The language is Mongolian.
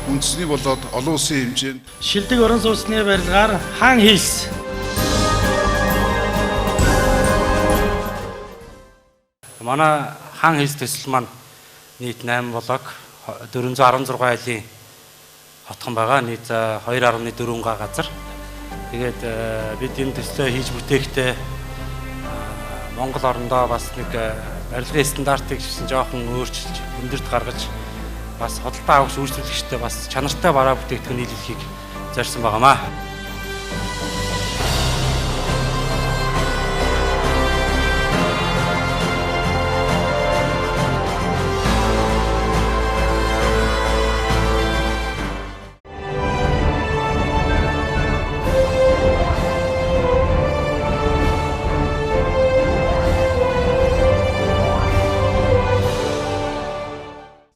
үндэсний болоод олон улсын хэмжээнд шилдэг орон сууцны барилгаар хаан хийс. Манай хаан хийс төсөл маань нийт 8 блок 416 айлын хотхон байгаа. Нийт 2.4 га газар. Тэгээд бид энэ төслөө хийж бүтээхдээ Монгол орондоо бас нэг барилгын стандартыг жоохон өөрчилж өндөрт гаргаж бас худалдаа авах үйлчлэгчтэй бас чанартай бараа бүтээгдэхүүн нийлүүлэхийг зорьсон байгаамаа.